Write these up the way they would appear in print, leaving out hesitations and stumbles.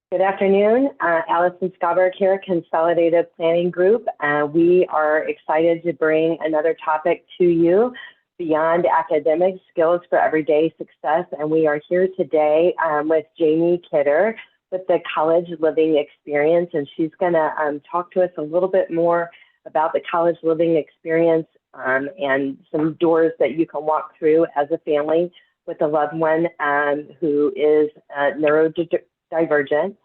Good afternoon. Allison Scauberg here, Consolidated Planning Group. We are excited to bring another topic to you beyond academic skills for everyday success. And we are here today with Jamie Kidder with the College Living Experience. And she's going to talk to us a little bit more about the college living experience and some doors that you can walk through as a family with a loved one who is neurodivergent.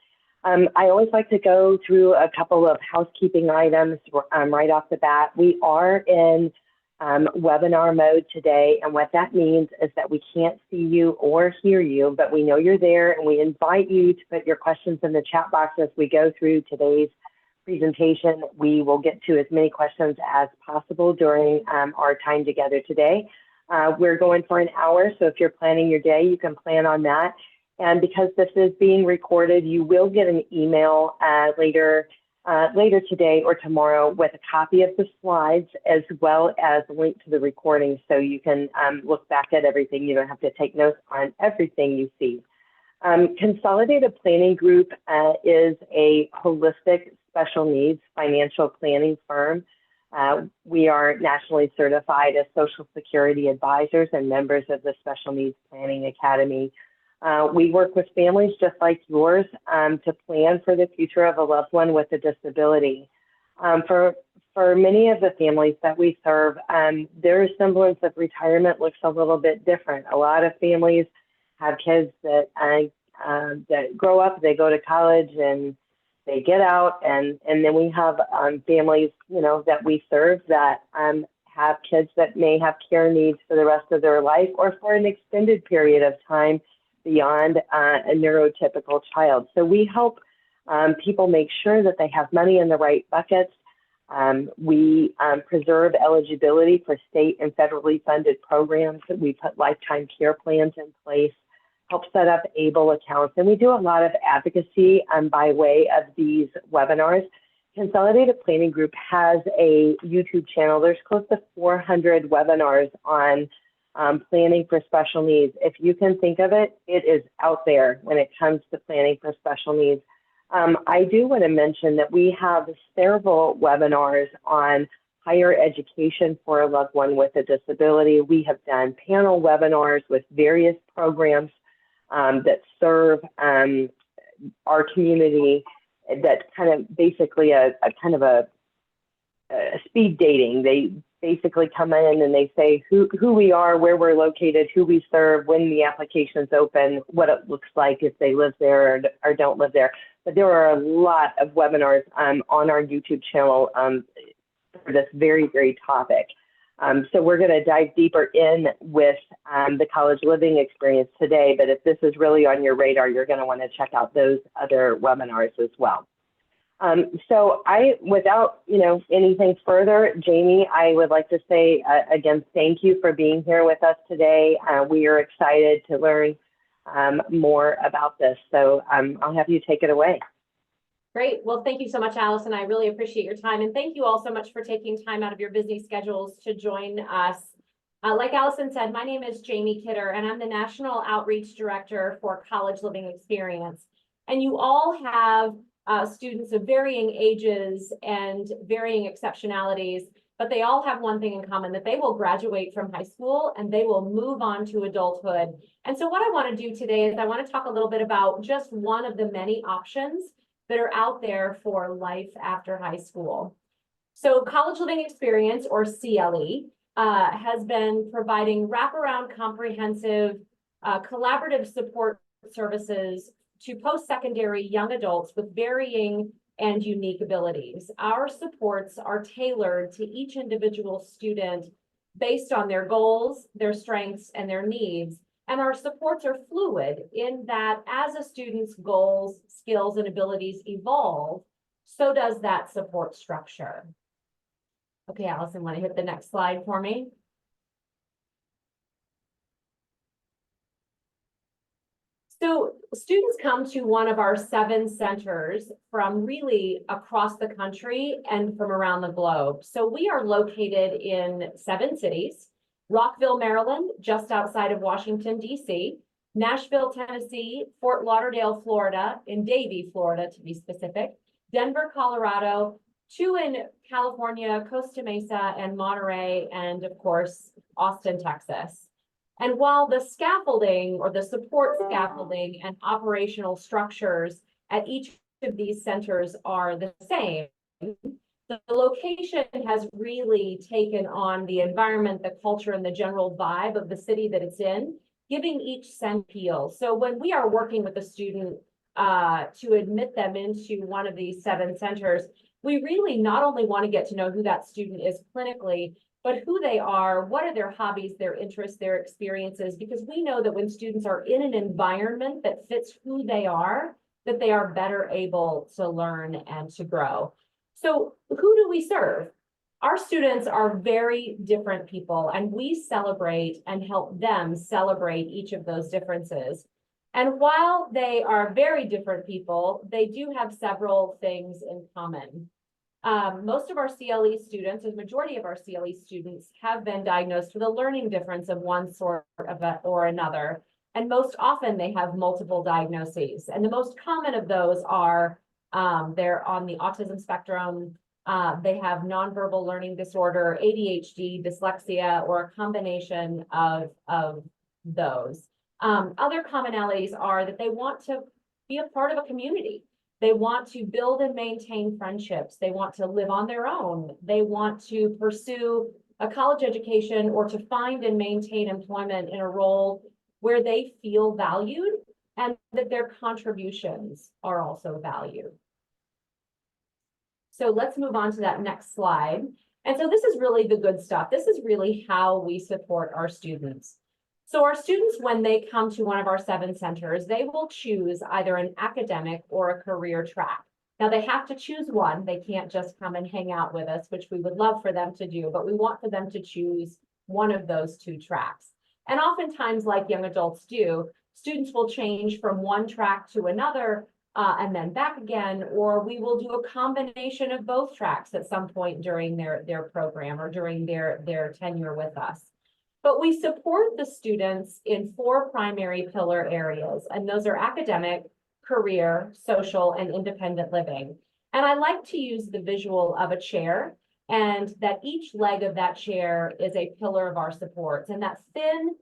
I always like to go through a couple of housekeeping items right off the bat. We are in webinar mode today, and what that means is that we can't see you or hear you, but we know you're there, and we invite you to put your questions in the chat box as we go through today's presentation. We will get to as many questions as possible during our time together today. We're going for an hour, so if you're planning your day, you can plan on that. And because this is being recorded, you will get an email later today or tomorrow with a copy of the slides as well as a link to the recording, so you can look back at everything. You don't have to take notes on everything you see. Consolidated Planning Group is a holistic special needs financial planning firm. We are nationally certified as Social Security advisors and members of the Special Needs Planning Academy. We work with families just like yours to plan for the future of a loved one with a disability. For many of the families that we serve, their semblance of retirement looks a little bit different. A lot of families have kids that grow up, they go to college, and they get out, and then we have families, that we serve that have kids that may have care needs for the rest of their life or for an extended period of time beyond a neurotypical child. So we help people make sure that they have money in the right buckets. We preserve eligibility for state and federally funded programs. We put lifetime care plans in place, help set up ABLE accounts, and we do a lot of advocacy by way of these webinars. Consolidated Planning Group has a YouTube channel. There's close to 400 webinars on planning for special needs. If you can think of it, it is out there when it comes to planning for special needs. I do want to mention that we have several webinars on higher education for a loved one with a disability. We have done panel webinars with various programs that serve our community, that kind of basically a speed dating. They basically come in and they say who we are, where we're located, who we serve, when the application's open, what it looks like if they live there or don't live there. But there are a lot of webinars on our YouTube channel for this very, very topic. So we're going to dive deeper in with the college living experience today, but if this is really on your radar, you're going to want to check out those other webinars as well. So without anything further, Jamie, I would like to say again, thank you for being here with us today. We are excited to learn more about this. So I'll have you take it away. Great. Well, thank you so much, Allison. I really appreciate your time. And thank you all so much for taking time out of your busy schedules to join us. Like Allison said, my name is Jamie Kidder, and I'm the National Outreach Director for College Living Experience. And you all have students of varying ages and varying exceptionalities, but they all have one thing in common, that they will graduate from high school and they will move on to adulthood. And so what I want to do today is I want to talk a little bit about just one of the many options that are out there for life after high school. So College Living Experience, or CLE, has been providing wraparound comprehensive collaborative support services to post-secondary young adults with varying and unique abilities. Our supports are tailored to each individual student based on their goals, their strengths, and their needs. And our supports are fluid in that as a student's goals, skills, and abilities evolve, so does that support structure. Okay, Allison, want to hit the next slide for me? So students come to one of our 7 centers from really across the country and from around the globe. So we are located in 7 cities: Rockville, Maryland, just outside of Washington, D.C., Nashville, Tennessee, Fort Lauderdale, Florida, in Davie, Florida, to be specific, Denver, Colorado, 2 in California, Costa Mesa and Monterey, and of course, Austin, Texas. And while the scaffolding or the support scaffolding and operational structures at each of these centers are the same, the location has really taken on the environment, the culture, and the general vibe of the city that it's in, giving each center appeal. So when we are working with a student to admit them into one of these 7 centers, we really not only want to get to know who that student is clinically, but who they are, what are their hobbies, their interests, their experiences, because we know that when students are in an environment that fits who they are, that they are better able to learn and to grow. So who do we serve? Our students are very different people, and we celebrate and help them celebrate each of those differences. And while they are very different people, they do have several things in common. Most of our CLE students, the majority of our CLE students, have been diagnosed with a learning difference of one sort or another. And most often they have multiple diagnoses. And the most common of those are they're on the autism spectrum, they have nonverbal learning disorder, ADHD, dyslexia, or a combination of those. Other commonalities are that they want to be a part of a community. They want to build and maintain friendships. They want to live on their own. They want to pursue a college education or to find and maintain employment in a role where they feel valued and that their contributions are also valued. So let's move on to that next slide. And so this is really the good stuff. This is really how we support our students. So our students, when they come to one of our 7 centers, they will choose either an academic or a career track. Now they have to choose one. They can't just come and hang out with us, which we would love for them to do, but we want for them to choose one of those 2 tracks. And oftentimes, like young adults do, students will change from one track to another and then back again, or we will do a combination of both tracks at some point during their program or during their tenure with us. But we support the students in 4 primary pillar areas, and those are academic, career, social, and independent living. And I like to use the visual of a chair, and that each leg of that chair is a pillar of our supports, and that thin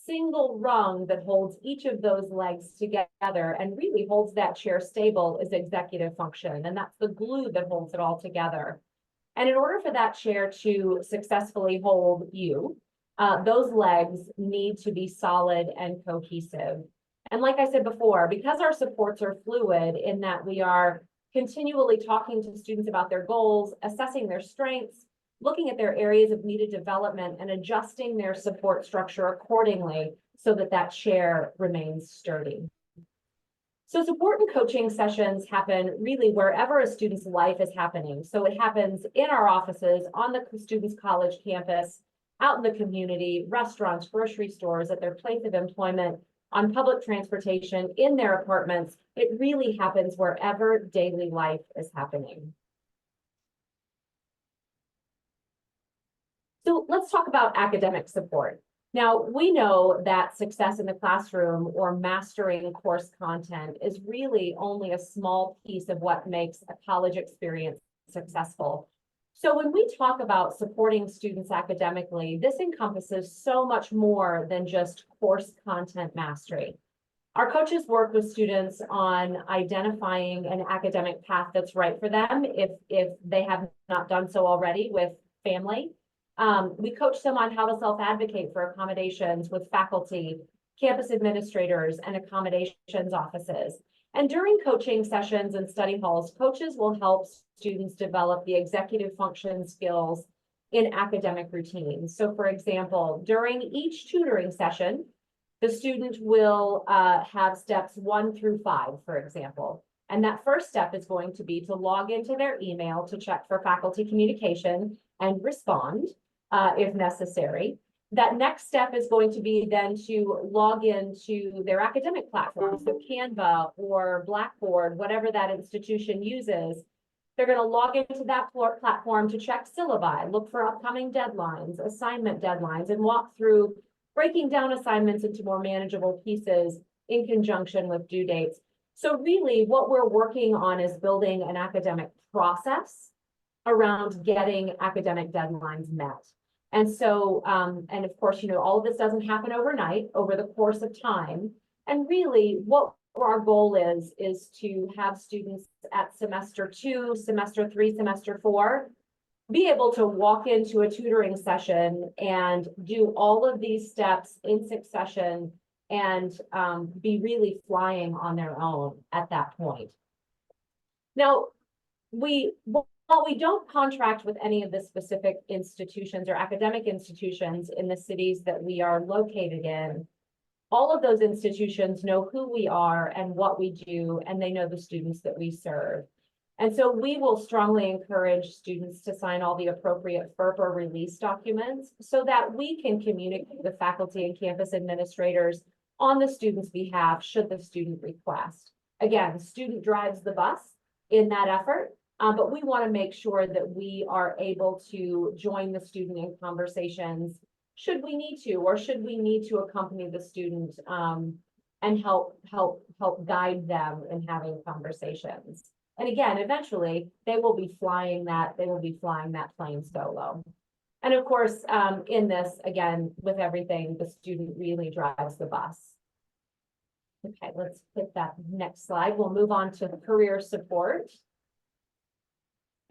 single rung that holds each of those legs together and really holds that chair stable is executive function, and that's the glue that holds it all together. And in order for that chair to successfully hold you, those legs need to be solid and cohesive. And like I said before, because our supports are fluid in that we are continually talking to students about their goals, assessing their strengths, looking at their areas of needed development, and adjusting their support structure accordingly so that that chair remains sturdy. So support and coaching sessions happen really wherever a student's life is happening. So it happens in our offices, on the student's college campus, out in the community, restaurants, grocery stores, at their place of employment, on public transportation, in their apartments. It really happens wherever daily life is happening. So let's talk about academic support. Now, we know that success in the classroom or mastering course content is really only a small piece of what makes a college experience successful. So when we talk about supporting students academically, this encompasses so much more than just course content mastery. Our coaches work with students on identifying an academic path that's right for them if they have not done so already with family. We coach them on how to self-advocate for accommodations with faculty, campus administrators, and accommodations offices. And during coaching sessions and study halls, coaches will help students develop the executive function skills in academic routines. So for example, during each tutoring session, the student will have steps 1 through 5, for example. And that first step is going to be to log into their email to check for faculty communication and respond if necessary. That next step is going to be then to log into their academic platforms, so Canva or Blackboard, whatever that institution uses. They're going to log into that platform to check syllabi, look for upcoming deadlines, assignment deadlines, and walk through breaking down assignments into more manageable pieces in conjunction with due dates. So really what we're working on is building an academic process around getting academic deadlines met. And so, and of course, all of this doesn't happen overnight, over the course of time. And really what our goal is to have students at semester 2, semester 3, semester 4, be able to walk into a tutoring session and do all of these steps in succession and be really flying on their own at that point. Now, while we don't contract with any of the specific institutions or academic institutions in the cities that we are located in, all of those institutions know who we are and what we do, and they know the students that we serve. And so we will strongly encourage students to sign all the appropriate FERPA release documents so that we can communicate with faculty and campus administrators on the student's behalf should the student request. Again, student drives the bus in that effort, but we want to make sure that we are able to join the student in conversations should we need to, or should we need to accompany the student and help guide them in having conversations. And again, eventually they will be flying that plane solo. And of course, in this, again, with everything, the student really drives the bus. Okay, let's hit that next slide. We'll move on to career support.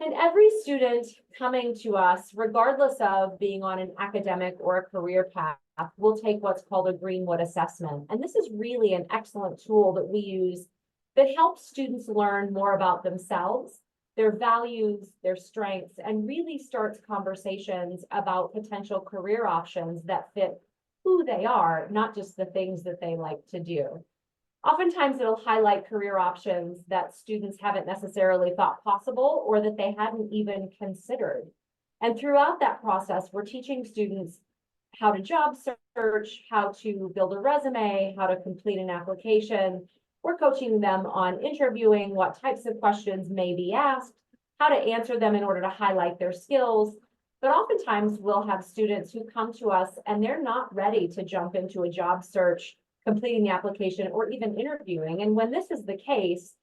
And every student coming to us, regardless of being on an academic or a career path, will take what's called a Greenwood assessment. And this is really an excellent tool that we use that helps students learn more about themselves, their values, their strengths, and really starts conversations about potential career options that fit who they are, not just the things that they like to do. Oftentimes it'll highlight career options that students haven't necessarily thought possible or that they hadn't even considered. And throughout that process, we're teaching students how to job search, how to build a resume, how to complete an application. We're coaching them on interviewing, what types of questions may be asked, how to answer them in order to highlight their skills. But oftentimes we'll have students who come to us and they're not ready to jump into a job search, completing the application, or even interviewing. And when this is the case,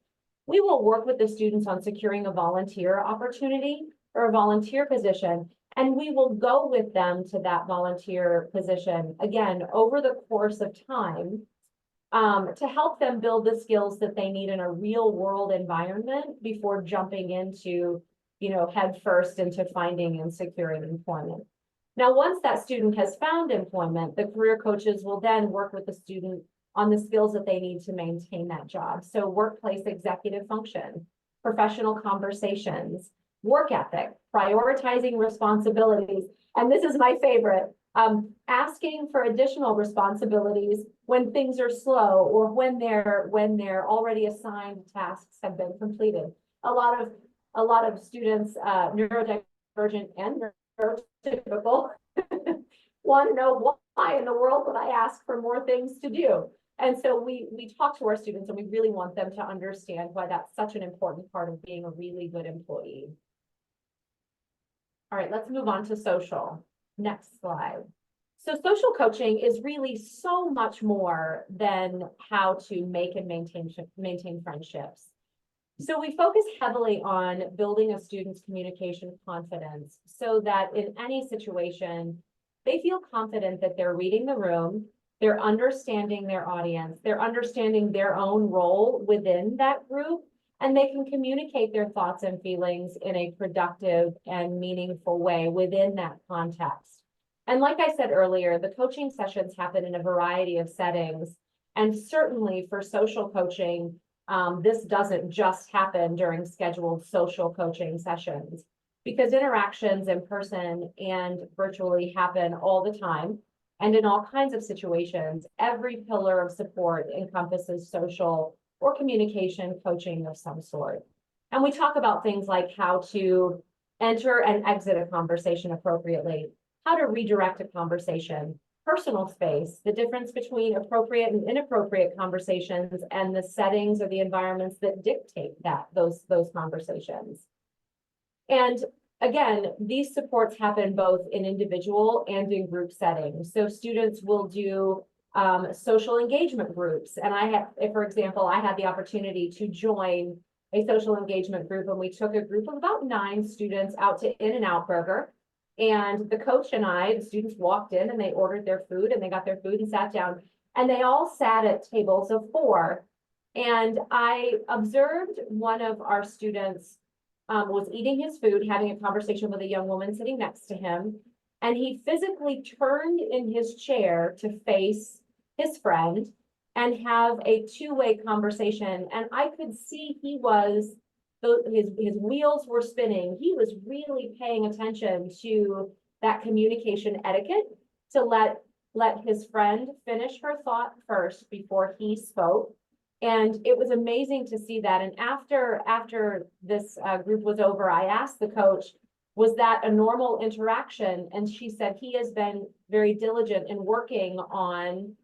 we will work with the students on securing a volunteer opportunity or a volunteer position, and we will go with them to that volunteer position, again, over the course of time, to help them build the skills that they need in a real world environment before jumping into, head first into finding and securing employment. Now, once that student has found employment, the career coaches will then work with the student on the skills that they need to maintain that job. So workplace executive function, professional conversations, work ethic, prioritizing responsibilities. And this is my favorite, asking for additional responsibilities when things are slow or when their already assigned tasks have been completed. A lot of students, neurodivergent and neurotypical, want to know why in the world would I ask for more things to do? And so we talk to our students and we really want them to understand why that's such an important part of being a really good employee. All right, let's move on to social. Next slide. So social coaching is really so much more than how to make and maintain friendships. So we focus heavily on building a student's communication confidence so that in any situation, they feel confident that they're reading the room, they're understanding their audience, they're understanding their own role within that group, and they can communicate their thoughts and feelings in a productive and meaningful way within that context. And like I said earlier, the coaching sessions happen in a variety of settings. And certainly for social coaching, this doesn't just happen during scheduled social coaching sessions, because interactions in person and virtually happen all the time. And in all kinds of situations, every pillar of support encompasses social or communication coaching of some sort. And we talk about things like how to enter and exit a conversation appropriately, how to redirect a conversation, personal space, the difference between appropriate and inappropriate conversations, and the settings or the environments that dictate those conversations. And again, these supports happen both in individual and in group settings. So students will do social engagement groups. And for example, I had the opportunity to join a social engagement group, and we took a group of about 9 students out to In-N-Out Burger. And the coach and the students walked in and they ordered their food and they got their food and sat down, and they all sat at tables of 4. And I observed one of our students was eating his food, having a conversation with a young woman sitting next to him. And he physically turned in his chair to face his friend and have a 2-way conversation. And I could see his wheels were spinning. He was really paying attention to that communication etiquette to let his friend finish her thought first before he spoke. And it was amazing to see that. And after this group was over, I asked the coach, was that a normal interaction? And she said he has been very diligent in working on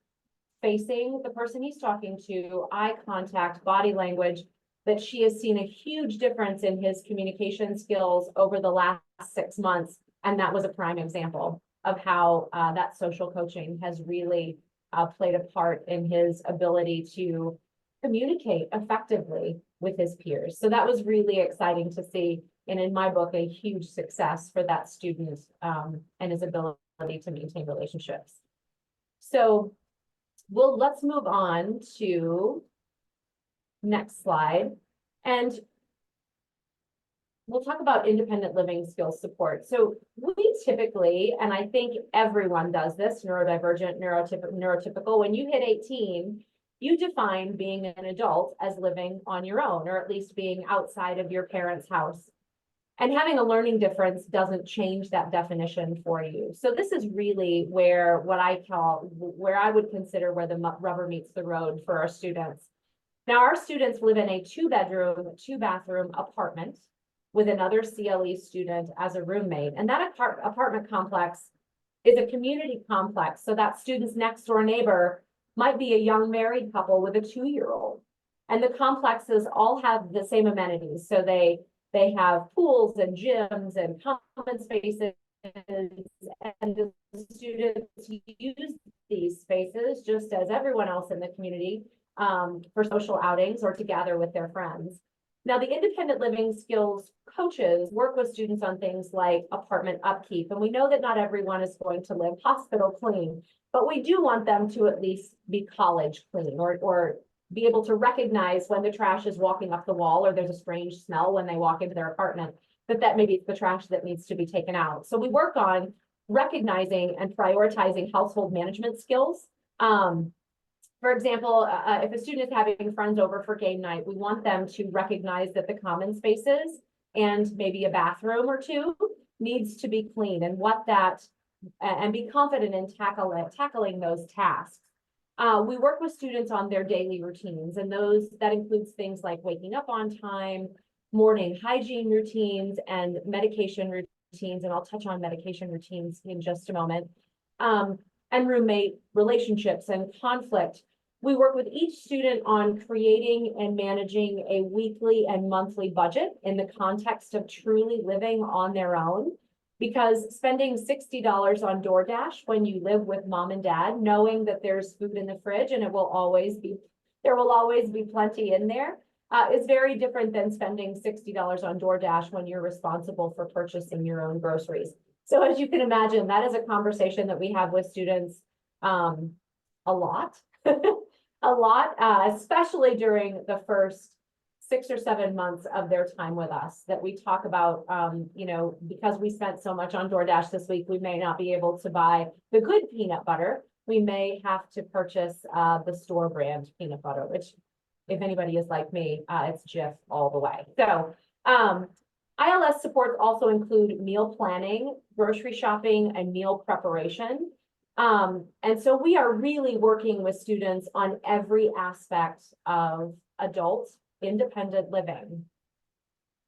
facing the person he's talking to, eye contact, body language, that she has seen a huge difference in his communication skills over the last 6 months. And that was a prime example of how that social coaching has really played a part in his ability to communicate effectively with his peers. So that was really exciting to see. And in my book, a huge success for that student and his ability to maintain relationships. So let's move on to next slide. And we'll talk about independent living skills support. So we typically, and I think everyone does this, neurodivergent, neurotypical, when you hit 18, you define being an adult as living on your own, or at least being outside of your parents' house. And having a learning difference doesn't change that definition for you. So this is really where I would consider where the rubber meets the road for our students. Now, our students live in a 2-bedroom, 2-bathroom apartment with another CLE student as a roommate. And that apartment complex is a community complex. So that student's next door neighbor might be a young married couple with a 2-year-old. And the complexes all have the same amenities. So they have pools and gyms and common spaces, and the students use these spaces just as everyone else in the community for social outings or to gather with their friends. Now, the independent living skills coaches work with students on things like apartment upkeep. And we know that not everyone is going to live hospital clean, but we do want them to at least be college clean or be able to recognize when the trash is walking up the wall or there's a strange smell when they walk into their apartment, that maybe it's the trash that needs to be taken out. So we work on recognizing and prioritizing household management skills. For example, if a student is having friends over for game night, we want them to recognize that the common spaces and maybe a bathroom or 2 needs to be clean, and and be confident in tackling those tasks. We work with students on their daily routines, and that includes things like waking up on time, morning hygiene routines, and medication routines. And I'll touch on medication routines in just a moment. And roommate relationships and conflict. We work with each student on creating and managing a weekly and monthly budget in the context of truly living on their own. Because spending $60 on DoorDash when you live with mom and dad, knowing that there's food in the fridge and there will always be plenty in there, is very different than spending $60 on DoorDash when you're responsible for purchasing your own groceries. So as you can imagine, that is a conversation that we have with students a lot, especially during the first 6 or 7 months of their time with us, that we talk about, because we spent so much on DoorDash this week, we may not be able to buy the good peanut butter. We may have to purchase the store brand peanut butter, which if anybody is like me, it's Jif all the way. So ILS supports also include meal planning, grocery shopping, and meal preparation. And so we are really working with students on every aspect of adult independent living.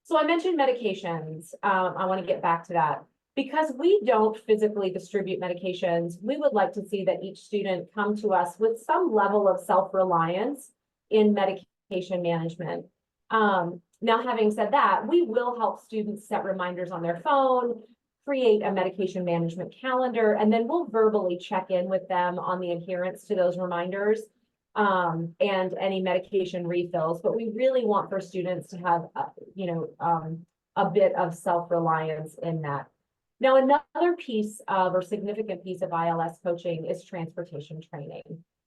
So I mentioned medications. I want to get back to that. Because we don't physically distribute medications, we would like to see that each student come to us with some level of self-reliance in medication management. Now, having said that, we will help students set reminders on their phone, create a medication management calendar, and then we'll verbally check in with them on the adherence to those reminders and any medication refills. But we really want for students to have, a bit of self-reliance in that. Now, another piece of or significant piece of ILS coaching is transportation training.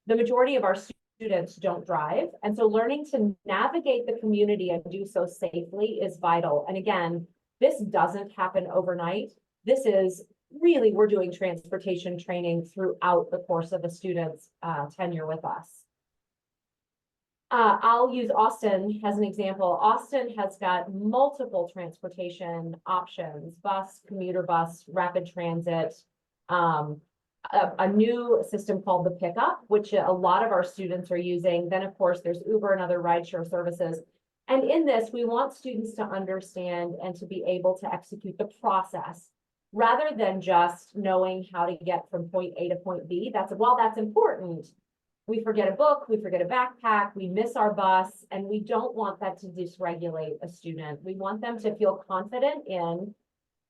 The majority of our students don't drive, and so learning to navigate the community and do so safely is vital. And again, this doesn't happen overnight. This is really, we're doing transportation training throughout the course of a student's tenure with us. I'll use Austin as an example. Austin has got multiple transportation options: bus, commuter bus, rapid transit, a new system called the Pickup, which a lot of our students are using. Then, of course, there's Uber and other rideshare services. And in this, we want students to understand and to be able to execute the process rather than just knowing how to get from point A to point B. While that's important, we forget a book, we forget a backpack, we miss our bus, and we don't want that to dysregulate a student. We want them to feel confident in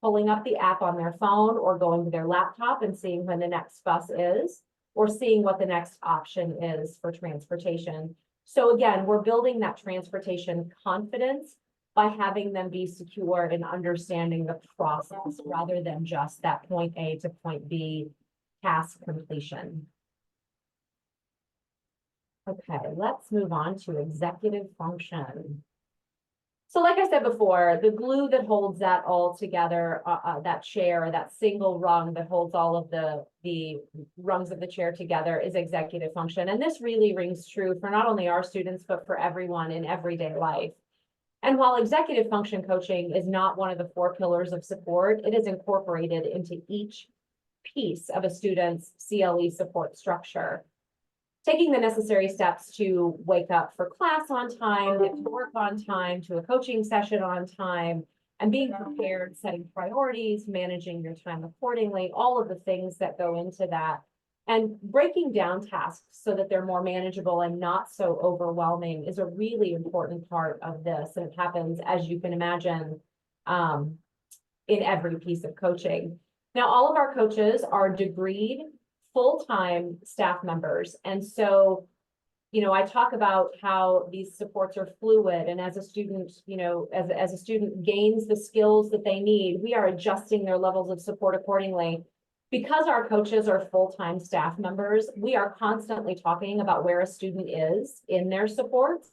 pulling up the app on their phone or going to their laptop and seeing when the next bus is, or seeing what the next option is for transportation. So again, we're building that transportation confidence by having them be secure in understanding the process rather than just that point A to point B task completion. Okay, let's move on to executive function. So like I said before, the glue that holds that all together, that chair, that single rung that holds all of the rungs of the chair together is executive function. And this really rings true for not only our students, but for everyone in everyday life. And while executive function coaching is not one of the 4 pillars of support, it is incorporated into each piece of a student's CLE support structure. Taking the necessary steps to wake up for class on time, get to work on time, to a coaching session on time, and being prepared, setting priorities, managing your time accordingly, all of the things that go into that, and breaking down tasks so that they're more manageable and not so overwhelming is a really important part of this. And it happens, as you can imagine, in every piece of coaching. Now, all of our coaches are degreed full-time staff members. And so, I talk about how these supports are fluid, and as a student, as a student gains the skills that they need, we are adjusting their levels of support accordingly. Because our coaches are full-time staff members, we are constantly talking about where a student is in their supports,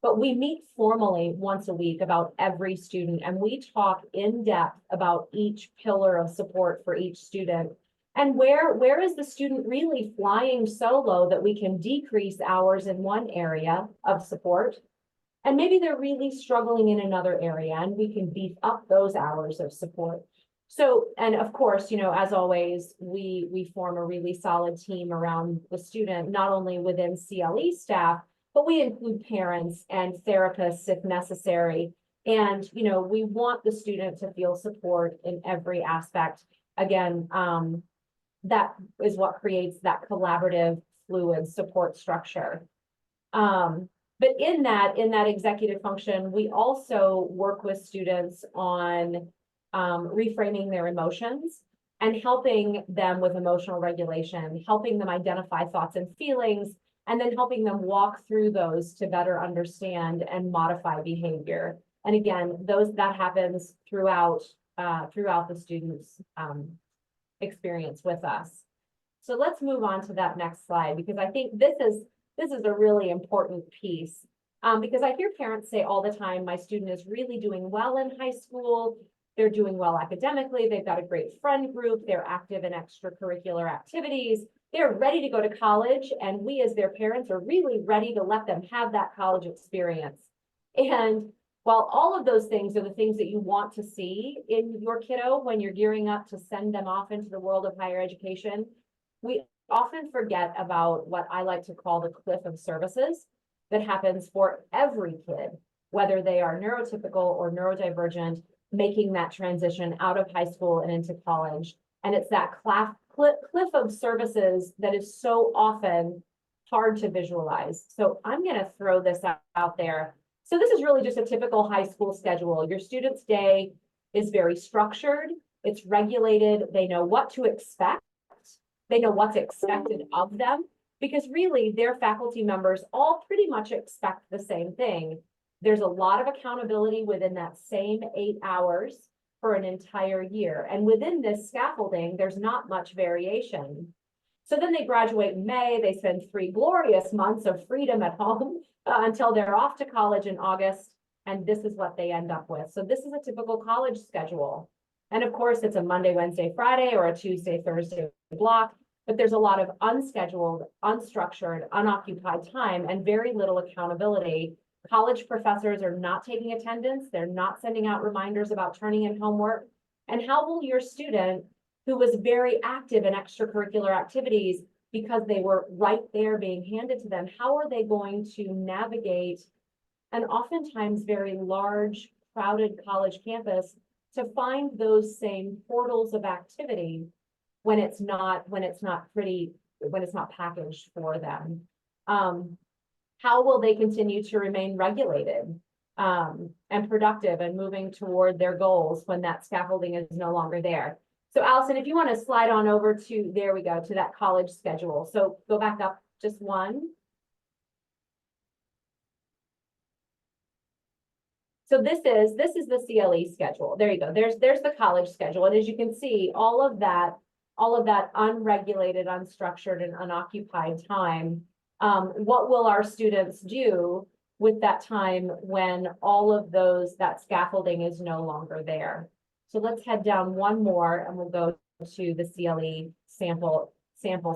but we meet formally once a week about every student, and we talk in depth about each pillar of support for each student. And where is the student really flying solo that we can decrease hours in one area of support? And maybe they're really struggling in another area and we can beef up those hours of support. So, and of course, as always, we form a really solid team around the student, not only within CLE staff, but we include parents and therapists if necessary. And, we want the student to feel support in every aspect. Again, that is what creates that collaborative, fluid support structure. But in that executive function, we also work with students on reframing their emotions and helping them with emotional regulation, helping them identify thoughts and feelings, and then helping them walk through those to better understand and modify behavior. And again, that happens throughout the students' experience with us. So let's move on to that next slide, because I think this is a really important piece, because I hear parents say all the time, my student is really doing well in high school, they're doing well academically, they've got a great friend group, they're active in extracurricular activities, they're ready to go to college, and we as their parents are really ready to let them have that college experience. And while all of those things are the things that you want to see in your kiddo when you're gearing up to send them off into the world of higher education, we often forget about what I like to call the cliff of services that happens for every kid, whether they are neurotypical or neurodivergent, making that transition out of high school and into college. And it's that cliff of services that is so often hard to visualize. So I'm going to throw this out there. So this is really just a typical high school schedule. Your student's day is very structured, it's regulated, they know what to expect, they know what's expected of them, because really their faculty members all pretty much expect the same thing. There's a lot of accountability within that same 8 hours for an entire year. And within this scaffolding, there's not much variation. So then they graduate in May, they spend 3 glorious months of freedom at home until they're off to college in August, and this is what they end up with. So this is a typical college schedule. And of course, it's a Monday, Wednesday, Friday, or a Tuesday, Thursday block, but there's a lot of unscheduled, unstructured, unoccupied time and very little accountability. College professors are not taking attendance, they're not sending out reminders about turning in homework. And how will your student, who was very active in extracurricular activities because they were right there being handed to them, how are they going to navigate an oftentimes very large, crowded college campus to find those same portals of activity when it's not packaged for them? How will they continue to remain regulated and productive and moving toward their goals when that scaffolding is no longer there? So Allison, if you want to slide on over to, there we go, to that college schedule. So go back up just one. So this is the CLE schedule. There you go. There's the college schedule. And as you can see, all of that unregulated, unstructured, and unoccupied time, what will our students do with that time when all of that scaffolding is no longer there? So let's head down one more and we'll go to the CLE sample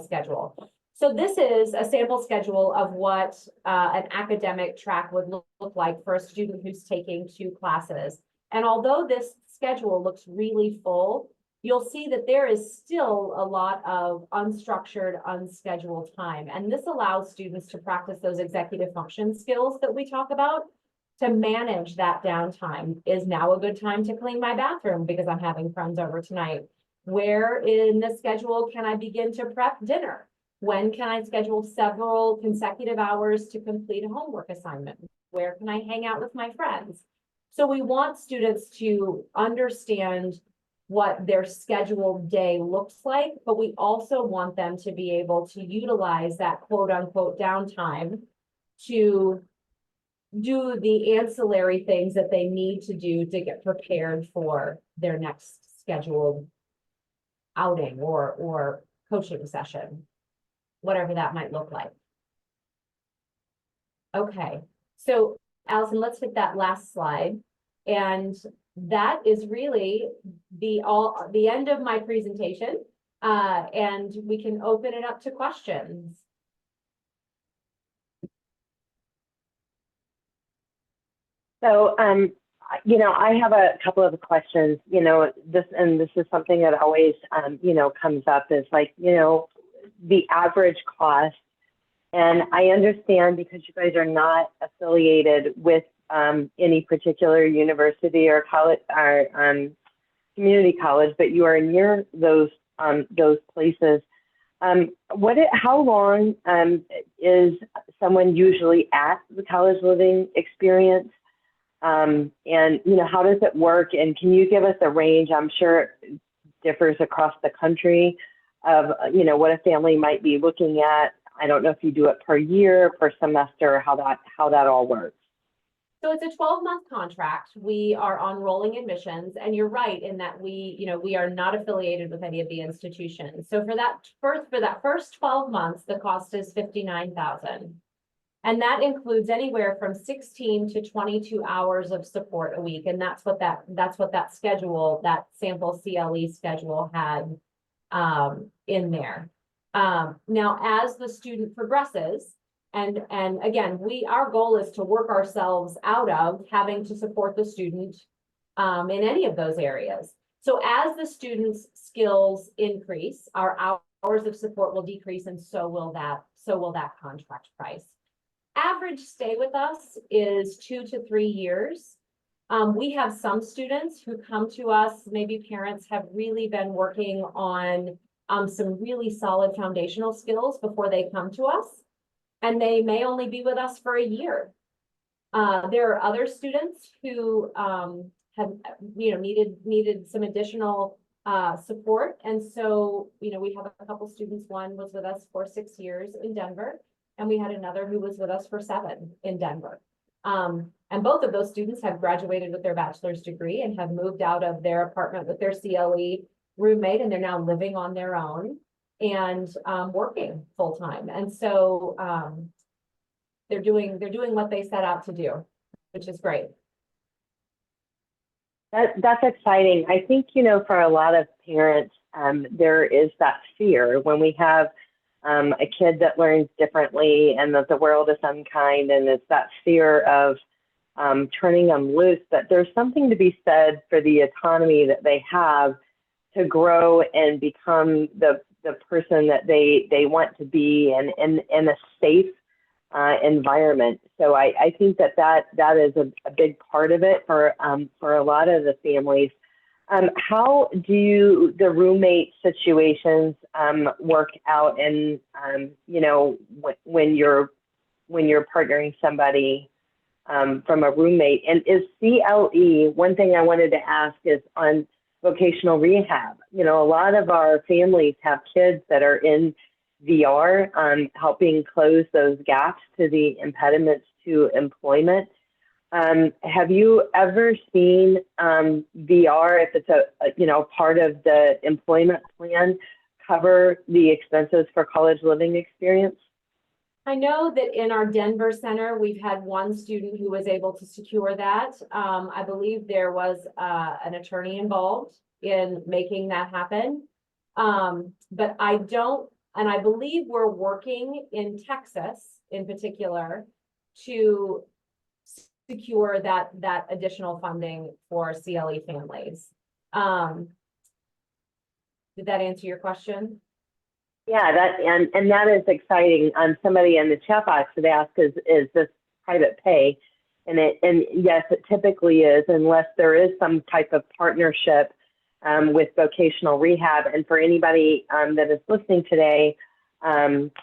schedule. So this is a sample schedule of what an academic track would look like for a student who's taking 2 classes. And although this schedule looks really full, you'll see that there is still a lot of unstructured, unscheduled time. And this allows students to practice those executive function skills that we talk about, to manage that downtime. Is now a good time to clean my bathroom because I'm having friends over tonight? Where in the schedule can I begin to prep dinner? When can I schedule several consecutive hours to complete a homework assignment? Where can I hang out with my friends? So we want students to understand what their scheduled day looks like, but we also want them to be able to utilize that quote unquote downtime to do the ancillary things that they need to do to get prepared for their next scheduled outing or coaching session, whatever that might look like. Okay, so Allison, let's hit that last slide. And that is really the end of my presentation. And we can open it up to questions. So, I have a couple of questions. This is something that always, comes up, is like, the average cost. And I understand, because you guys are not affiliated with any particular university or college or community college, but you are near those places. How long is someone usually at the college living experience? And, how does it work? And can you give us a range? I'm sure it differs across the country of, what a family might be looking at. I don't know if you do it per year, per semester, how that all works. So it's a 12-month contract. We are on rolling admissions, and you're right in that we are not affiliated with any of the institutions. So for that first 12 months, the cost is $59,000. And that includes anywhere from 16 to 22 hours of support a week. And that's what that schedule, that sample CLE schedule had in there. Now, as the student progresses, and again, our goal is to work ourselves out of having to support the student in any of those areas. So as the student's skills increase, our hours of support will decrease, and so will that contract price. Average stay with us is 2 to 3 years. We have some students who come to us, maybe parents have really been working on some really solid foundational skills before they come to us, and they may only be with us for a year. There are other students who have, needed some additional support. And so, we have a couple students. One was with us for 6 years in Denver, and we had another who was with us for 7 in Denver. And both of those students have graduated with their bachelor's degree and have moved out of their apartment with their CLE roommate, and they're now living on their own and working full time. And so they're doing what they set out to do, which is great. That's exciting. I think, for a lot of parents, there is that fear when we have a kid that learns differently and that the world is unkind, and it's that fear of turning them loose, that there's something to be said for the autonomy that they have to grow and become the person that they want to be in a safe environment. So I think that is a big part of it for a lot of the families. How do the roommate situations work out, and when you're partnering somebody from a roommate? And is CLE, one thing I wanted to ask is on vocational rehab. A lot of our families have kids that are in VR, helping close those gaps to the impediments to employment. Have you ever seen VR, if it's a part of the employment plan, cover the expenses for college living experience? I know that in our Denver center, we've had one student who was able to secure that. I believe there was an attorney involved in making that happen. But I don't, and I believe we're working in Texas in particular to secure that additional funding for CLE families. Did that answer your question? Yeah, and that is exciting. Somebody in the chat box had asked, is this private pay? And yes, it typically is, unless there is some type of partnership with vocational rehab. And for anybody that is listening today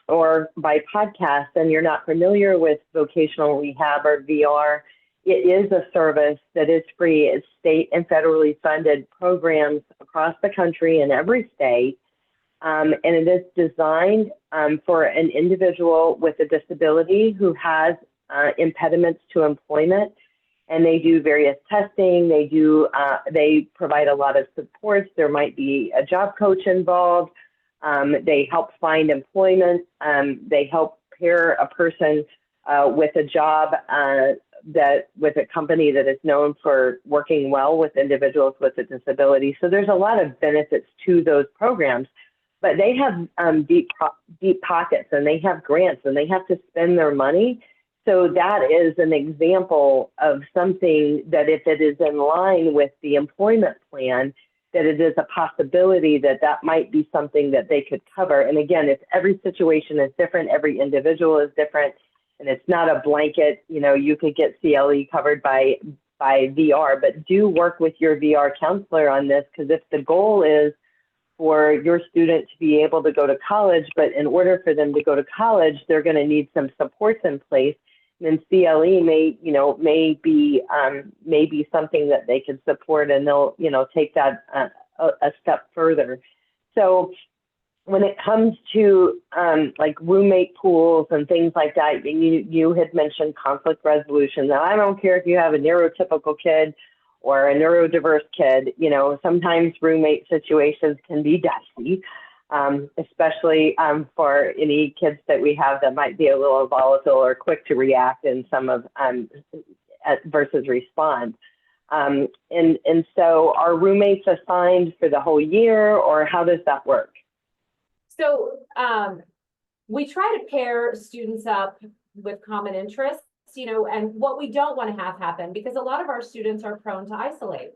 or by podcast and you're not familiar with vocational rehab or VR, it is a service that is free. It's state and federally funded programs across the country in every state. And it is designed for an individual with a disability who has impediments to employment. And they do various testing. They provide a lot of supports. There might be a job coach involved. They help find employment. They help pair a person with a job with a company that is known for working well with individuals with a disability. So there's a lot of benefits to those programs. But they have deep pockets, and they have grants, and they have to spend their money. So that is an example of something that, if it is in line with the employment plan, that it is a possibility that might be something that they could cover. And again, if every situation is different, every individual is different, and it's not a blanket, you could get CLE covered by VR, but do work with your VR counselor on this, because if the goal is for your student to be able to go to college, but in order for them to go to college, they're going to need some supports in place. And CLE may be something that they can support, and they'll, take that a step further. So when it comes to like roommate pools and things like that, you had mentioned conflict resolution. Now, I don't care if you have a neurotypical kid or a neurodiverse kid, sometimes roommate situations can be dicey, especially for any kids that we have that might be a little volatile or quick to react in some of versus respond. And so are roommates assigned for the whole year, or how does that work? So we try to pair students up with common interests. And what we don't want to have happen, because a lot of our students are prone to isolate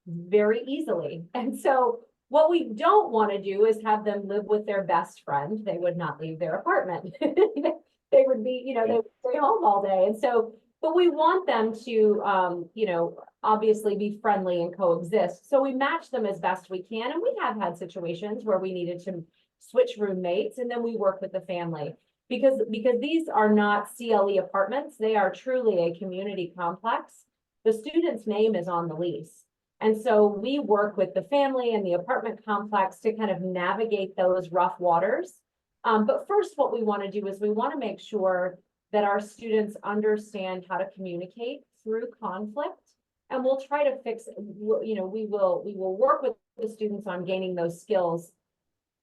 very easily. And so what we don't want to do is have them live with their best friend. They would not leave their apartment. They would be, they would stay home all day. And so, but we want them to, obviously be friendly and coexist. So we match them as best we can. And we have had situations where we needed to switch roommates, and then we work with the family. because these are not CLE apartments, they are truly a community complex. The student's name is on the lease. And so we work with the family and the apartment complex to kind of navigate those rough waters. But first, what we want to do is we want to make sure that our students understand how to communicate through conflict. And we'll try to fix, we will work with the students on gaining those skills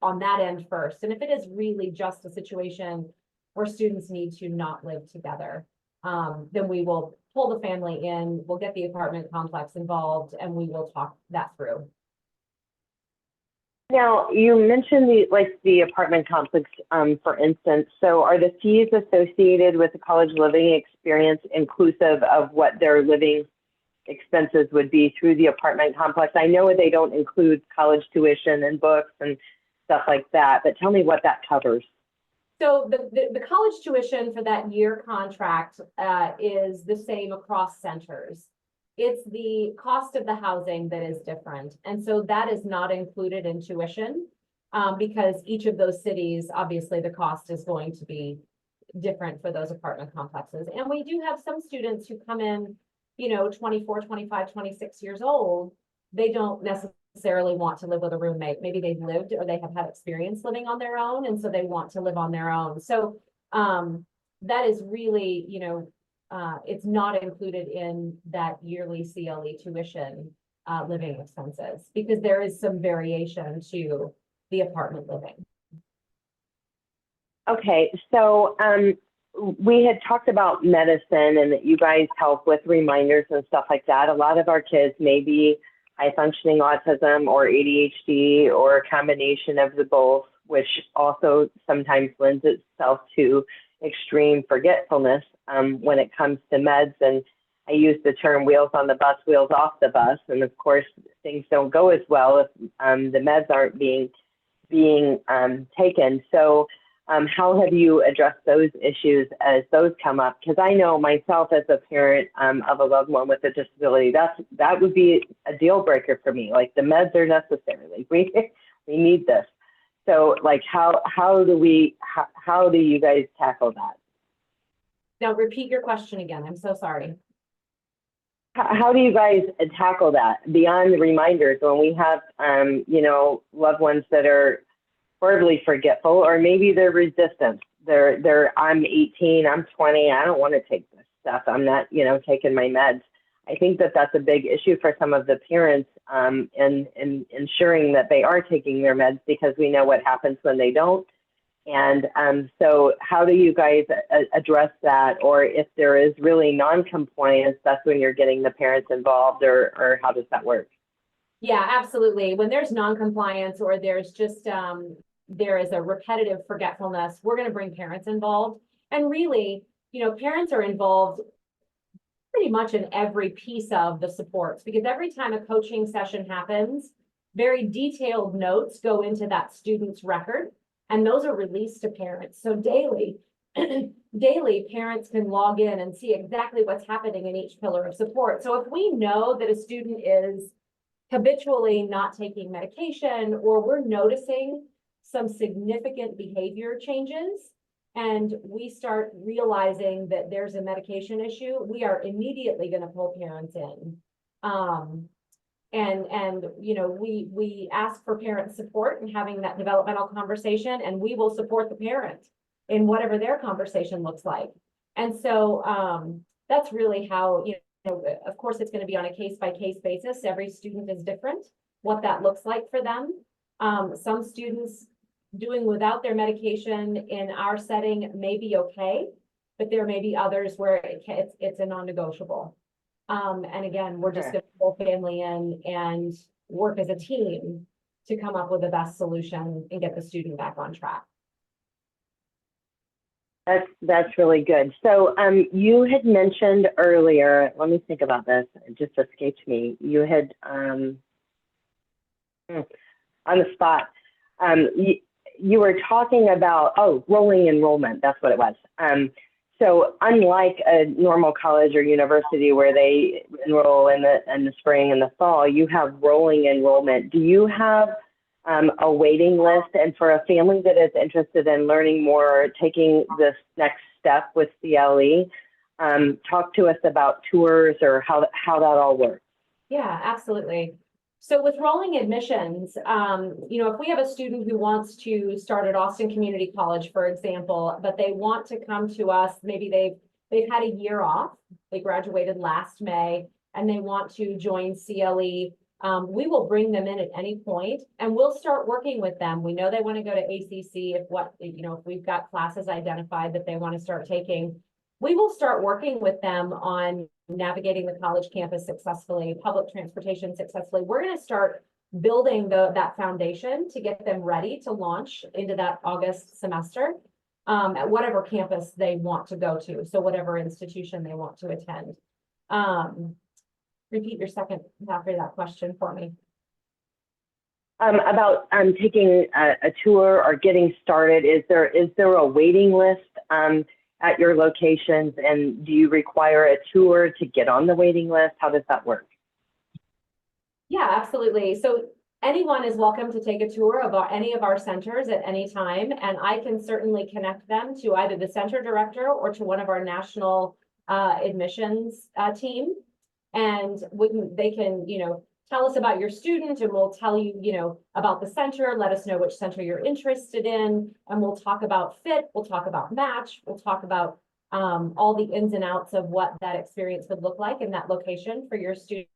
on that end first. And if it is really just a situation where students need to not live together, then we will pull the family in, we'll get the apartment complex involved, and we will talk that through. Now, you mentioned the apartment complex, for instance. So are the fees associated with the college living experience inclusive of what their living expenses would be through the apartment complex? I know they don't include college tuition and books and stuff like that, but tell me what that covers. So the college tuition for that year contract is the same across centers. It's the cost of the housing that is different. And so that is not included in tuition because each of those cities, obviously the cost is going to be different for those apartment complexes. And we do have some students who come in, 24, 25, 26 years old. They don't necessarily want to live with a roommate. Maybe they've lived or they have had experience living on their own. And so they want to live on their own. So that is really, it's not included in that yearly CLE tuition living expenses because there is some variation to the apartment living. Okay, so we had talked about medicine and that you guys help with reminders and stuff like that. A lot of our kids may be high functioning autism or ADHD or a combination of the both, which also sometimes lends itself to extreme forgetfulness when it comes to meds. And I use the term wheels on the bus, wheels off the bus. And of course, things don't go as well if the meds aren't being taken. So how have you addressed those issues as those come up? Because I know myself as a parent of a loved one with a disability, that would be a deal breaker for me. Like the meds are necessary. Like we need this. So like how do you guys tackle that? Now repeat your question again. I'm so sorry. How do you guys tackle that beyond the reminders when we have loved ones that are horribly forgetful, or maybe they're resistant. I'm 18, I'm 20, I don't want to take this stuff. I'm not, taking my meds. I think that that's a big issue for some of the parents in ensuring that they are taking their meds because we know what happens when they don't. And so how do you guys address that? Or if there is really non-compliance, that's when you're getting the parents involved, or how does that work? Yeah, absolutely. When there's non-compliance or there's just there is a repetitive forgetfulness, we're going to bring parents involved. And really, parents are involved pretty much in every piece of the supports because every time a coaching session happens, very detailed notes go into that student's record and those are released to parents. So daily, parents can log in and see exactly what's happening in each pillar of support. So if we know that a student is habitually not taking medication, or we're noticing some significant behavior changes, and we start realizing that there's a medication issue, we are immediately going to pull parents in. We ask for parent support and having that developmental conversation, and we will support the parent in whatever their conversation looks like. And so that's really how, of course, it's going to be on a case-by-case basis. Every student is different, what that looks like for them. Some students doing without their medication in our setting may be okay, but there may be others where it's a non-negotiable. And again, we're just going to pull family in and work as a team to come up with the best solution and get the student back on track. That's really good. So you had mentioned earlier, let me think about this, it just escaped me. You had, on the spot, you were talking about, rolling enrollment, that's what it was. So unlike a normal college or university where they enroll in the spring and the fall, you have rolling enrollment. Do you have a waiting list. And for a family that is interested in learning more, or taking this next step with CLE, talk to us about tours or how that all works. Yeah, absolutely. So with rolling admissions, if we have a student who wants to start at Austin Community College, for example, but they want to come to us, maybe they've had a year off, they graduated last May, and they want to join CLE, we will bring them in at any point and we'll start working with them. We know they want to go to ACC if we've got classes identified that they want to start taking. We will start working with them on navigating the college campus successfully, public transportation successfully. We're going to start building that foundation to get them ready to launch into that August semester at whatever campus they want to go to. So whatever institution they want to attend. Repeat your second half of that question for me. About taking a tour or getting started, is there a waiting list at your locations, and do you require a tour to get on the waiting list? How does that work? Yeah, absolutely. So anyone is welcome to take a tour of any of our centers at any time, and I can certainly connect them to either the center director or to one of our national admissions team. And they can, tell us about your student, and we'll tell you, about the center, let us know which center you're interested in, and we'll talk about fit, we'll talk about match, we'll talk about all the ins and outs of what that experience would look like in that location for your student.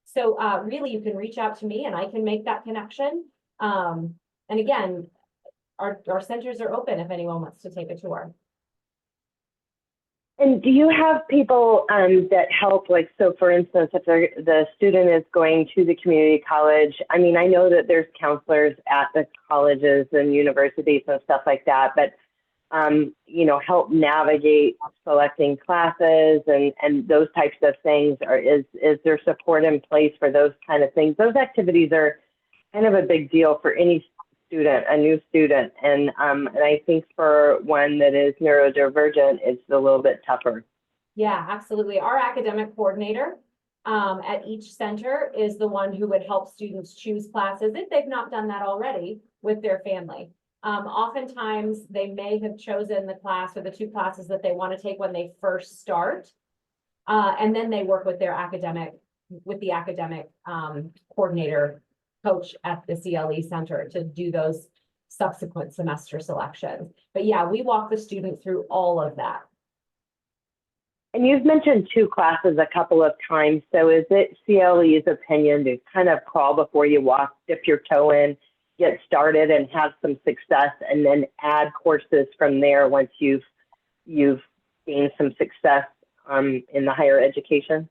So really, you can reach out to me and I can make that connection. And again, our centers are open if anyone wants to take a tour. And do you have people that help, like, so for instance, if the student is going to the community college, I mean, I know that there's counselors at the colleges and universities and stuff like that, but, help navigate selecting classes and those types of things, or is there support in place for those kind of things? Those activities are kind of a big deal for any student, a new student, and I think for one that is neurodivergent, it's a little bit tougher. Yeah, absolutely. Our academic coordinator at each center is the one who would help students choose classes if they've not done that already with their family. Oftentimes they may have chosen the class or the two classes that they want to take when they first start, and then they work with the academic coordinator coach at the CLE center to do those subsequent semester selections. But yeah, we walk the student through all of that. And you've mentioned two classes a couple of times. So is it CLE's opinion to kind of crawl before you walk, dip your toe in, get started and have some success, and then add courses from there once you've gained some success in the higher education?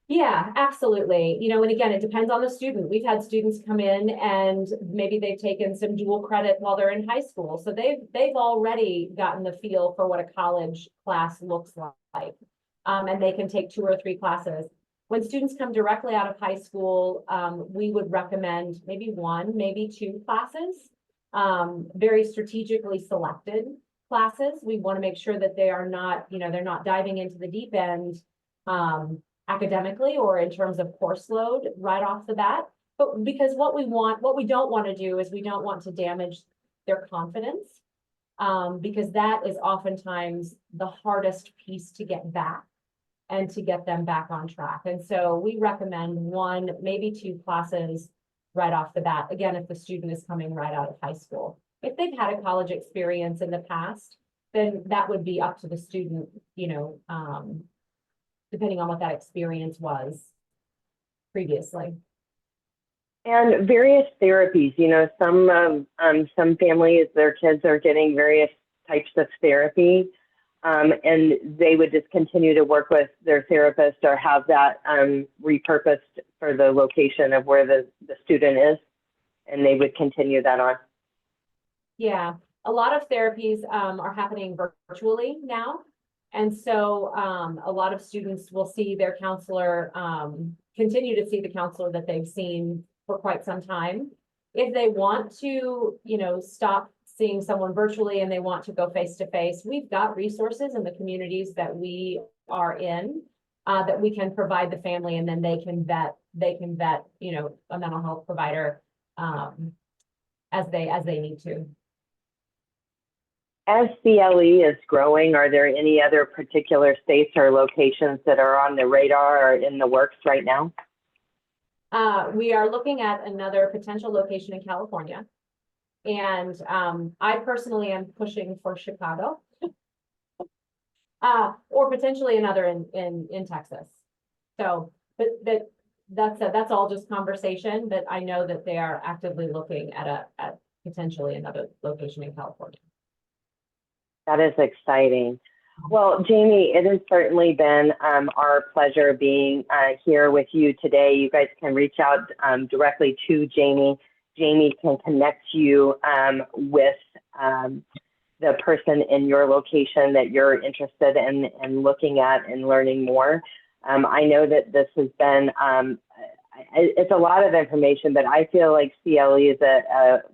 Yeah, absolutely. And again, it depends on the student. We've had students come in and maybe they've taken some dual credit while they're in high school. So they've already gotten the feel for what a college class looks like. And they can take 2 or 3 classes. When students come directly out of high school, we would recommend maybe 1, maybe 2 classes, very strategically selected classes. We want to make sure that they are not, they're not diving into the deep end academically or in terms of course load right off the bat. But because what we don't want to do is we don't want to damage their confidence, because that is oftentimes the hardest piece to get back and to get them back on track. And so we recommend 1, maybe 2 classes right off the bat. Again, if the student is coming right out of high school. If they've had a college experience in the past, then that would be up to the student, depending on what that experience was previously. And various therapies, some families, their kids are getting various types of therapy, and they would just continue to work with their therapist or have that repurposed for the location of where the student is, and they would continue that on. Yeah. A lot of therapies are happening virtually now. And so a lot of students will see their counselor, continue to see the counselor that they've seen for quite some time. If they want to, stop seeing someone virtually and they want to go face to face, we've got resources in the communities that we are in that we can provide the family, and then they can vet, a mental health provider as they need to. As CLE is growing, are there any other particular states or locations that are on the radar or in the works right now? We are looking at another potential location in California. And I personally am pushing for Chicago. Or potentially another in Texas. So, but that's all just conversation, but I know that they are actively looking at potentially another location in California. That is exciting. Well, Jamie, it has certainly been our pleasure being here with you today. You guys can reach out directly to Jamie. Jamie can connect you with the person in your location that you're interested in looking at and learning more. I know that this has been, it's a lot of information, but I feel like CLE is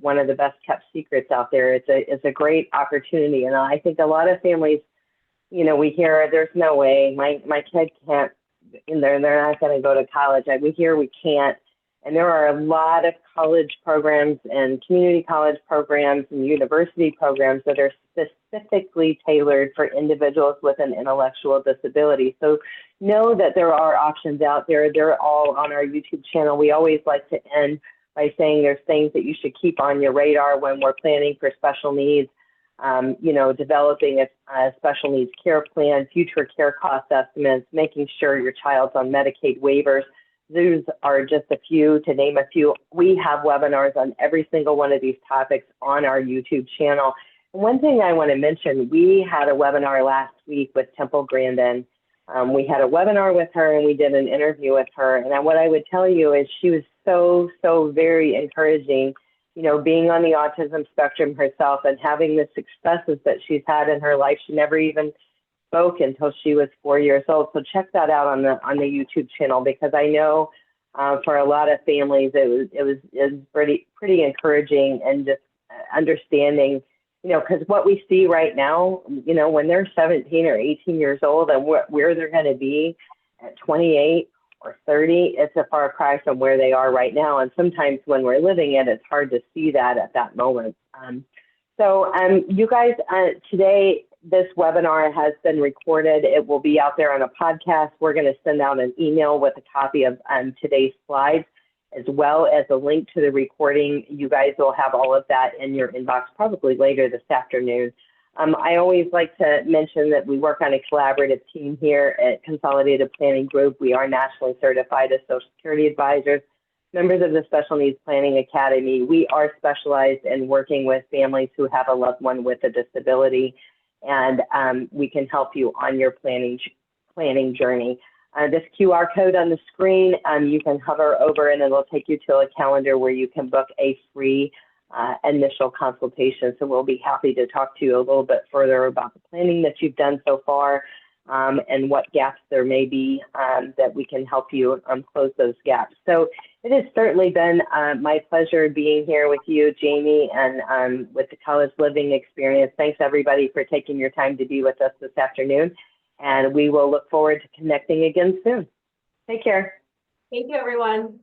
one of the best kept secrets out there. It's a great opportunity. And I think a lot of families, you know, we hear there's no way my kid can't, they're not going to go to college. We hear we can't. And there are a lot of college programs and community college programs and university programs that are specifically tailored for individuals with an intellectual disability. So know that there are options out there. They're all on our YouTube channel. We always like to end by saying there's things that you should keep on your radar when we're planning for special needs. You know, developing a special needs care plan, future care cost estimates, making sure your child's on Medicaid waivers. Those are just a few, to name a few. We have webinars on every single one of these topics on our YouTube channel. And one thing I want to mention, we had a webinar last week with Temple Grandin. We had a webinar with her and we did an interview with her. And what I would tell you is she was so very encouraging, you know, being on the autism spectrum herself and having the successes that she's had in her life. She never even spoke until she was 4 years old. So check that out on the YouTube channel, because I know for a lot of families it was pretty encouraging and just understanding, you know, because what we see right now, you know, when they're 17 or 18 years old and where they're going to be at 28 or 30, it's a far cry from where they are right now. And sometimes when we're living it, it's hard to see that at that moment. So you guys, today, this webinar has been recorded. It will be out there on a podcast. We're going to send out an email with a copy of today's slides, as well as a link to the recording. You guys will have all of that in your inbox probably later this afternoon. I always like to mention that we work on a collaborative team here at Consolidated Planning Group. We are nationally certified as Social Security advisors, members of the Special Needs Planning Academy. We are specialized in working with families who have a loved one with a disability, and we can help you on your planning journey. This QR code on the screen, you can hover over and it'll take you to a calendar where you can book a free initial consultation. So we'll be happy to talk to you a little bit further about the planning that you've done so far and what gaps there may be that we can help you close those gaps. So it has certainly been my pleasure being here with you, Jamie, and with the College Living Experience. Thanks everybody for taking your time to be with us this afternoon. And we will look forward to connecting again soon. Take care. Thank you, everyone.